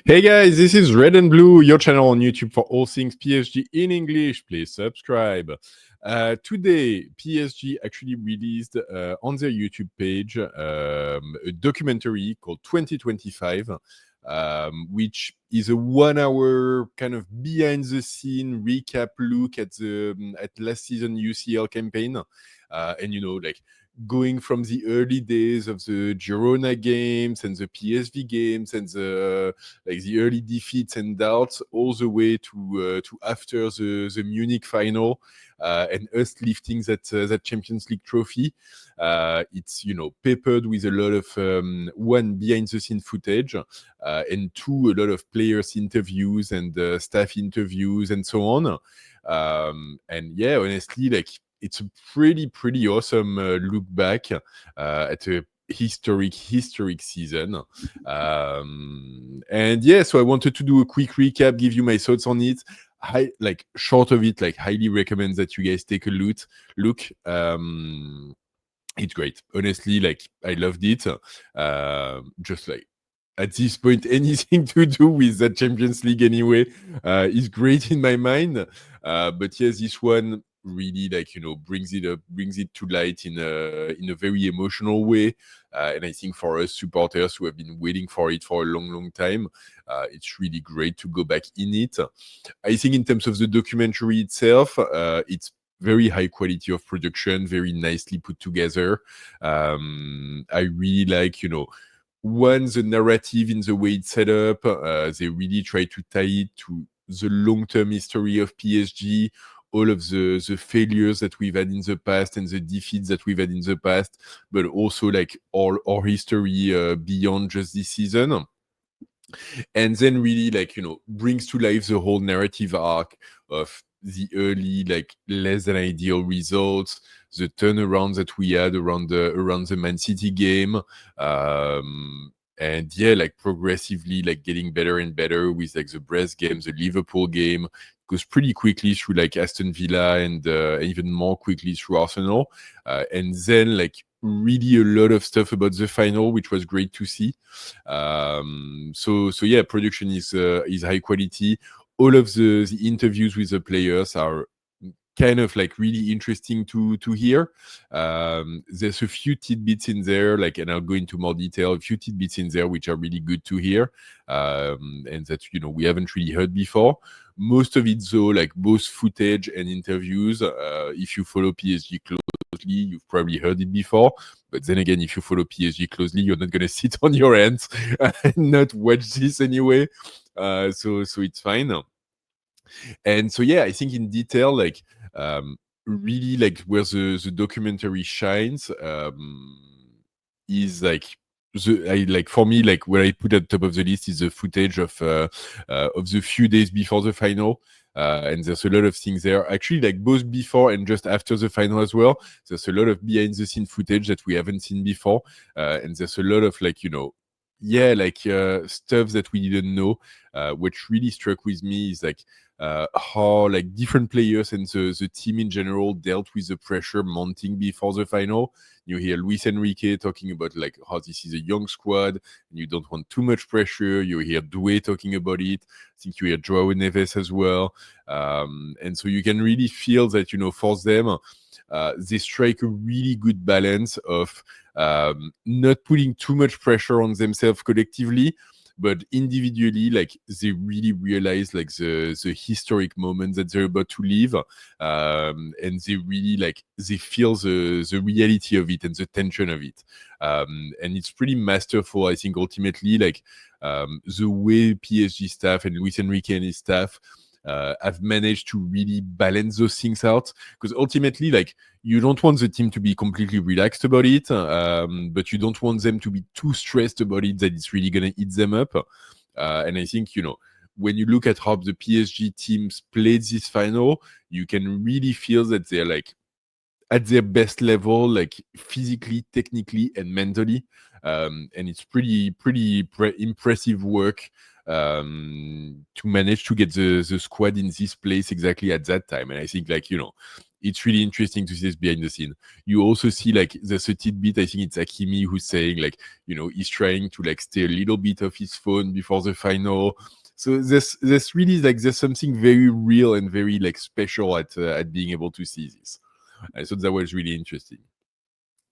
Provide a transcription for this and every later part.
Hey guys, this is Red and Blue, your channel on YouTube for all things PSG in English. Please subscribe. Today, PSG actually released on their YouTube page a documentary called 2025, which is a 1 hour kind of behind the scene recap look at the at last season UCL campaign. And like going from the early days of the Girona games and the PSV games and the early defeats and doubts all the way to after the Munich final and us lifting that Champions League trophy. It's peppered with a lot of one behind the scene footage and two a lot of players interviews and staff interviews and so on. And yeah, honestly, like it's a pretty awesome look back at a historic season. And yeah, so I wanted to do a quick recap, give you my thoughts on it. Short of it, like highly recommend that you guys take a look. It's great, honestly. Like I loved it. Just like at this point, anything to do with that Champions League anyway is great in my mind. But yes, this one really brings it to light in a very emotional way. And I think for us supporters who have been waiting for it for a long time, it's really great to go back in it. I think in terms of the documentary itself, it's very high quality of production, very nicely put together. I really like, one, the narrative in the way it's set up. They really try to tie it to the long-term history of PSG, all of the failures that we've had in the past and the defeats that we've had in the past, but also like all our history beyond just this season. And then really brings to life the whole narrative arc of the early less than ideal results, the turnaround that we had around the Man City game, and yeah, progressively getting better and better with the Brest game, the Liverpool game, goes pretty quickly through Aston Villa and even more quickly through Arsenal, and then really a lot of stuff about the final, which was great to see. So yeah, production is high quality. All of the interviews with the players are kind of really interesting to hear. There's a few tidbits in there, and I'll go into more detail, a few tidbits in there which are really good to hear, and that we haven't really heard before. Most of it though, both footage and interviews, if you follow PSG closely, you've probably heard it before. But then again, if you follow PSG closely, you're not going to sit on your hands and not watch this anyway. So it's fine. And so yeah, I think in detail, really where the documentary shines is for me, where I put at the top of the list is the footage of the few days before the final. And there's a lot of things there, actually, both before and just after the final as well. There's a lot of behind the scene footage that we haven't seen before, and there's a lot of stuff that we didn't know. What really struck with me is how different players and the team in general dealt with the pressure mounting before the final. You hear Luis Enrique talking about how this is a young squad and you don't want too much pressure. You hear Doué talking about it. I think you hear Joao Neves as well. And so you can really feel that for them, they strike a really good balance of not putting too much pressure on themselves collectively, but individually, they really realize the historic moment that they're about to live, and they really they feel the reality of it and the tension of it, and it's pretty masterful. I think ultimately, the way PSG staff and Luis Enrique and his staff have managed to really balance those things out, because ultimately you don't want the team to be completely relaxed about it, but you don't want them to be too stressed about it that it's really going to eat them up. And I think when you look at how the PSG teams played this final, you can really feel that they're at their best level, physically, technically, and mentally. And it's pretty impressive work to manage to get the squad in this place exactly at that time. And I think, like, it's really interesting to see this behind the scene. You also see, like, there's a tidbit, I think it's Hakimi who's saying, like, he's trying to, like, stay a little bit off his phone before the final. So there's really, like, there's something very real and very, like, special at being able to see this. I thought that was really interesting.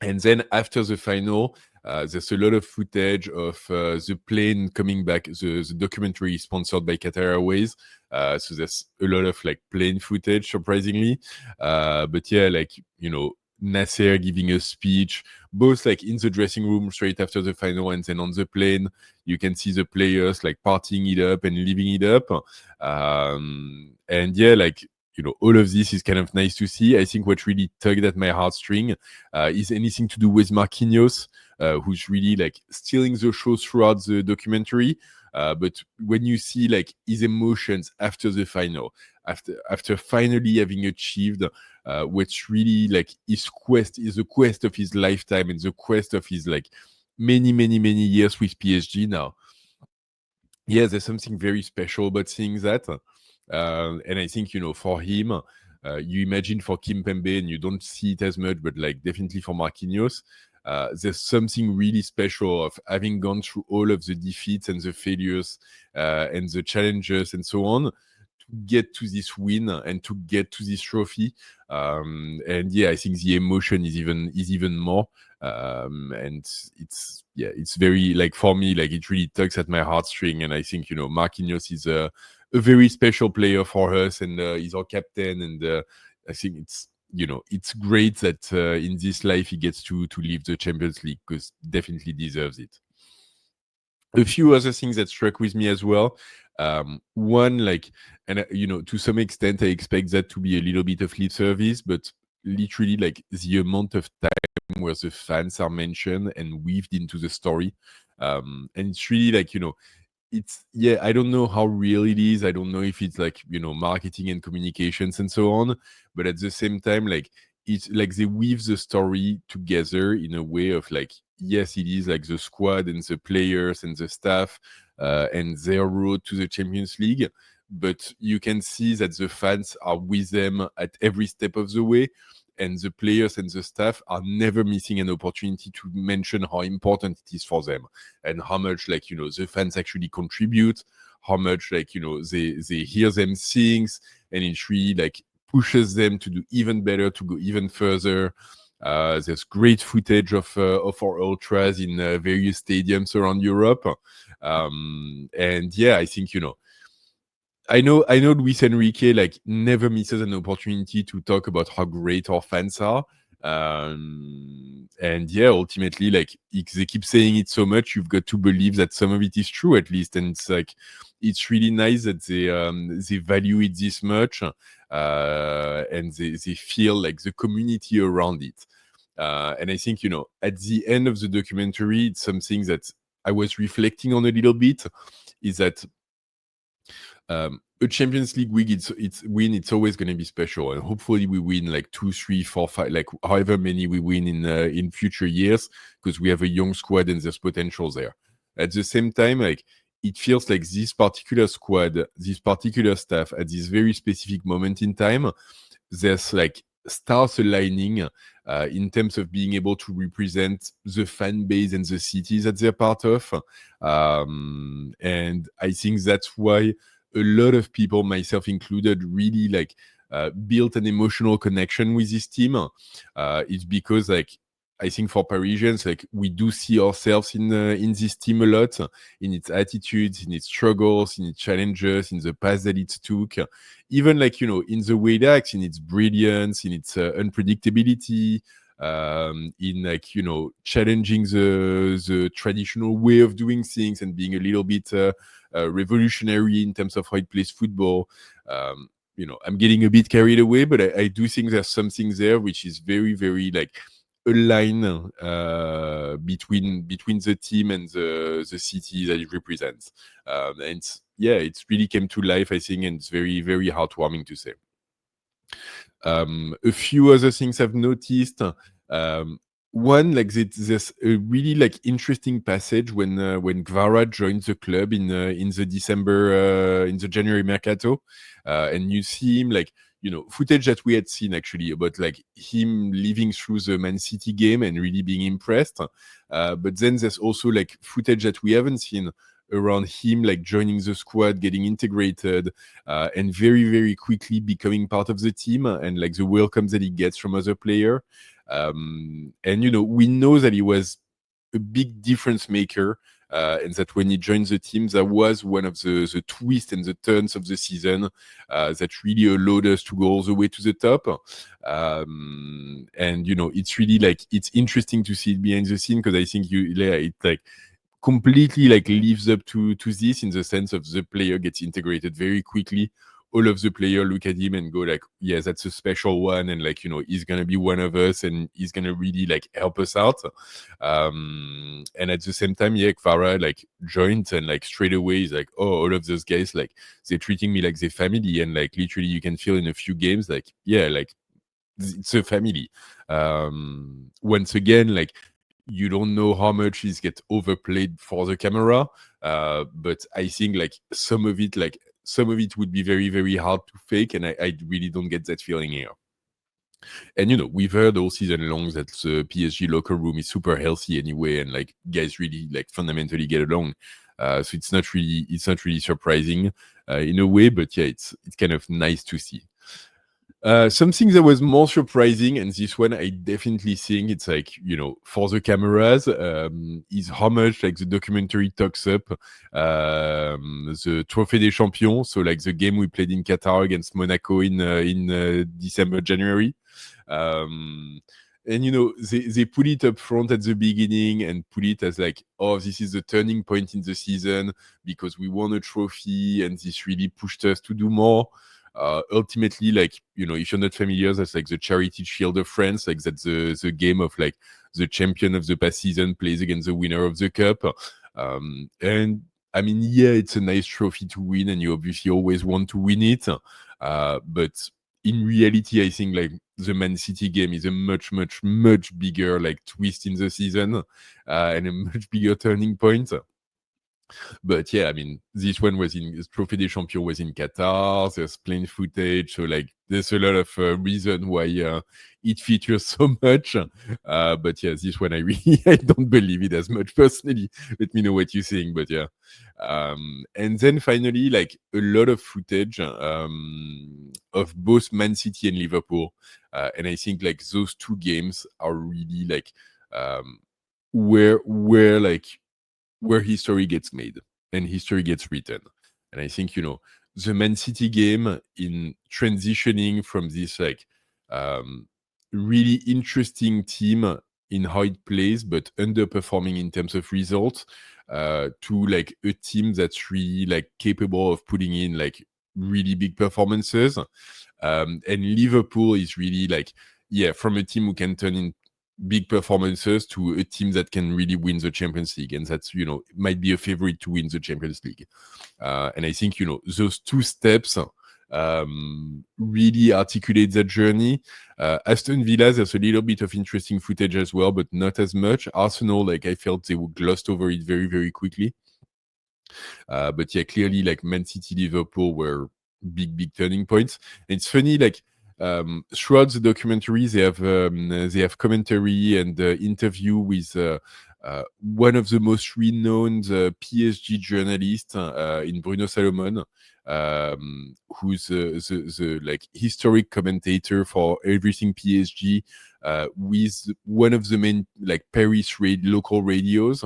And then after the final, there's a lot of footage of the plane coming back. The documentary is sponsored by Qatar Airways, so there's a lot of, like, plane footage, surprisingly. But yeah, like, Nasser giving a speech, both, like, in the dressing room straight after the final, and then on the plane. You can see the players, like, partying it up and living it up. And yeah, like, all of this is kind of nice to see. I think what really tugged at my heartstring is anything to do with Marquinhos, who's really, like, stealing the show throughout the documentary. But when you see, like, his emotions after the final, after finally having achieved what's really, like, his quest is the quest of his lifetime and the quest of his, like, many, many, many years with PSG now. Yeah, there's something very special about seeing that. And I think, for him, you imagine for Kimpembe, and you don't see it as much, but, like, definitely for Marquinhos, there's something really special of having gone through all of the defeats and the failures and the challenges and so on, to get to this win and to get to this trophy. And yeah, I think the emotion is even more. And it's very, like, for me, like, it really tugs at my heartstring. And I think, Marquinhos is a very special player for us, and he's our captain. And I think it's great that in this life he gets to leave the Champions League, because definitely deserves it. A few other things that struck with me as well. One, like, and to some extent, I expect that to be a little bit of lip service, but literally, like, the amount of time where the fans are mentioned and weaved into the story, and it's really, like, I don't know how real it is. I don't know if it's, like, marketing and communications and so on, but at the same time, like, it's like they weave the story together in a way of, like, yes, it is, like, the squad and the players and the staff and their road to the Champions League, but you can see that the fans are with them at every step of the way, and the players and the staff are never missing an opportunity to mention how important it is for them, and how much, like, the fans actually contribute, how much, like, they hear them sing, and it really, like, pushes them to do even better, to go even further. There's great footage of our ultras in various stadiums around Europe. And yeah, I think, I know Luis Enrique, like, never misses an opportunity to talk about how great our fans are. And yeah, ultimately, like, they keep saying it so much, you've got to believe that some of it is true, at least. And it's, like, it's really nice that they value it this much, and they feel, like, the community around it. And I think, at the end of the documentary, it's something that I was reflecting on a little bit, is that a Champions League win, it's always going to be special, and hopefully we win, like, 2, 3, 4, 5, like, however many we win in future years, because we have a young squad and there's potential there. At the same time, like, it feels like this particular squad, this particular staff, at this very specific moment in time, there's, like, stars aligning in terms of being able to represent the fan base and the cities that they're part of. And I think that's why a lot of people, myself included, really, like, built an emotional connection with this team. It's because, like, I think for Parisians, like, we do see ourselves in this team a lot, in its attitudes, in its struggles, in its challenges, in the path that it took, even, like, in the way it acts, in its brilliance, in its unpredictability, in, like, challenging the traditional way of doing things, and being a little bit revolutionary in terms of how it plays football. I'm getting a bit carried away, but I do think there's something there which is very, very, like, a line between the team and the city that it represents. And yeah, it's really came to life, I think, and it's very, very heartwarming to say. A few other things I've noticed. one, like there's a really like interesting passage when Kvara joined the club in the December in the January mercato, and you see him like, footage that we had seen actually about like him living through the Man City game and really being impressed. But then there's also like footage that we haven't seen around him like joining the squad, getting integrated, and very very quickly becoming part of the team, and like the welcome that he gets from other players. And we know that he was a big difference maker, and that when he joined the team, that was one of the twists and the turns of the season that really allowed us to go all the way to the top. And it's really like it's interesting to see it behind the scene, because I think it like completely like lives up to this, in the sense of the player gets integrated very quickly. All of the player look at him and go like, yeah, that's a special one, and like he's gonna be one of us, and he's gonna really like help us out. And at the same time, yeah, Kvara like joined, and like straight away he's like, oh, all of those guys, like they're treating me like their family, and like literally you can feel in a few games like, yeah, like it's a family. Once again, like you don't know how much he's get overplayed for the camera, but I think like some of it would be very very hard to fake, and I really don't get that feeling here. And we've heard all season long that the PSG locker room is super healthy anyway, and like guys really like fundamentally get along. So it's not really surprising in a way, but yeah, it's kind of nice to see. Something that was more surprising, and this one I definitely think it's like, for the cameras, is how much like the documentary talks up the Trophée des Champions. So like the game we played in Qatar against Monaco in December, January. And they put it up front at the beginning and put it as like, oh, this is the turning point in the season because we won a trophy and this really pushed us to do more. Ultimately, like, if you're not familiar, that's like the Charity Shield of France, like that's the game of like the champion of the past season plays against the winner of the cup. And I mean, yeah, it's a nice trophy to win, and you obviously always want to win it. But in reality, I think like the Man City game is a much, much, much bigger like twist in the season, and a much bigger turning point. But yeah, I mean, this one was in Trophée des Champions was in Qatar. There's plain footage, so like there's a lot of reason why it features so much. But yeah, this one I really I don't believe it as much personally. Let me know what you think. But yeah, and then finally, like a lot of footage of both Man City and Liverpool, and I think like those two games are really like where like where history gets made and history gets written. And I think, the Man City game in transitioning from this like really interesting team in how it plays, but underperforming in terms of results, to like a team that's really like capable of putting in like really big performances. And Liverpool is really like, yeah, from a team who can turn in big performances to a team that can really win the Champions League, and that's might be a favorite to win the Champions League. And I think those two steps really articulate that journey. Aston Villa, there's a little bit of interesting footage as well, but not as much. Arsenal, like I felt they glossed over it very very quickly. But yeah, clearly like Man City, Liverpool were big turning points. And it's funny, like throughout the documentary, they have commentary and interview with one of the most renowned PSG journalists in Bruno Salomon, who's the like historic commentator for everything PSG, with one of the main like Paris local radios,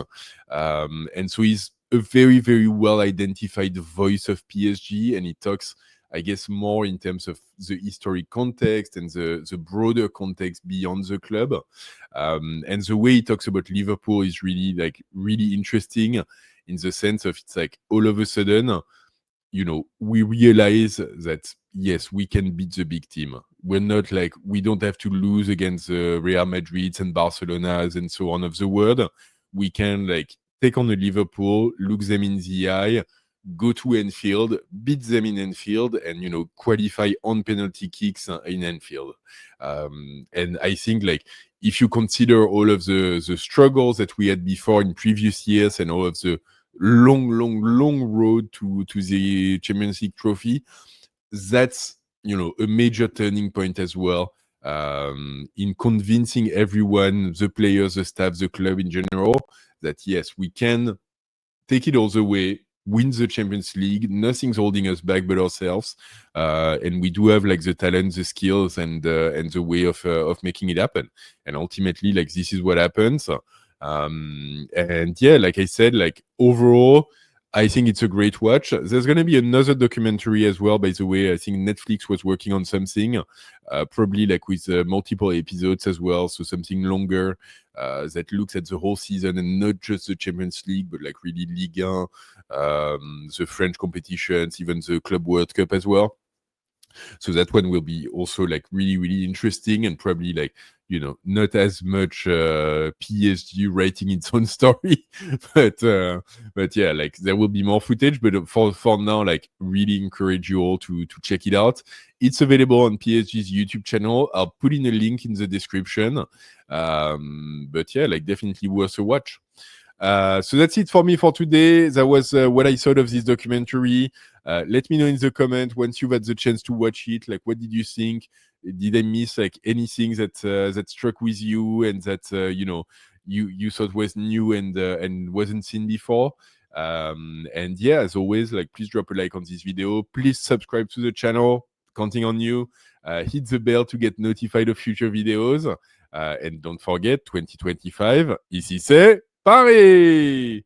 and so he's a very very well identified voice of PSG, and he talks, I guess, more in terms of the historic context and the broader context beyond the club. And the way he talks about Liverpool is really interesting, in the sense of it's like all of a sudden, we realize that yes, we can beat the big team. We're not like, we don't have to lose against the Real Madrids and Barcelonas and so on of the world. We can like take on the Liverpool, look them in the eye, go to Anfield, beat them in Anfield, and qualify on penalty kicks in Anfield. And I think like if you consider all of the struggles that we had before in previous years and all of the long road to the Champions League trophy, that's a major turning point as well, in convincing everyone, the players, the staff, the club in general, that yes, we can take it all the way, win the Champions League. Nothing's holding us back but ourselves, and we do have like the talent, the skills, and the way of making it happen. And ultimately, like, this is what happens. And yeah, like I said, like overall, I think it's a great watch. There's going to be another documentary as well, by the way. I think Netflix was working on something, probably like with multiple episodes as well. So something longer that looks at the whole season and not just the Champions League, but like really Ligue 1, the French competitions, even the Club World Cup as well. So that one will be also like really interesting, and probably like, not as much PSG writing its own story, but yeah, like there will be more footage. But for now, like really encourage you all to check it out. It's available on PSG's YouTube channel. I'll put in a link in the description. But yeah, like definitely worth a watch. So that's it for me for today. That was what I thought of this documentary. Let me know in the comment once you've had the chance to watch it. Like, what did you think? Did I miss like anything that struck with you and that you thought was new and wasn't seen before? And yeah, as always, like, please drop a like on this video. Please subscribe to the channel. Counting on you. Hit the bell to get notified of future videos. And don't forget, 2025, ici c'est Paris!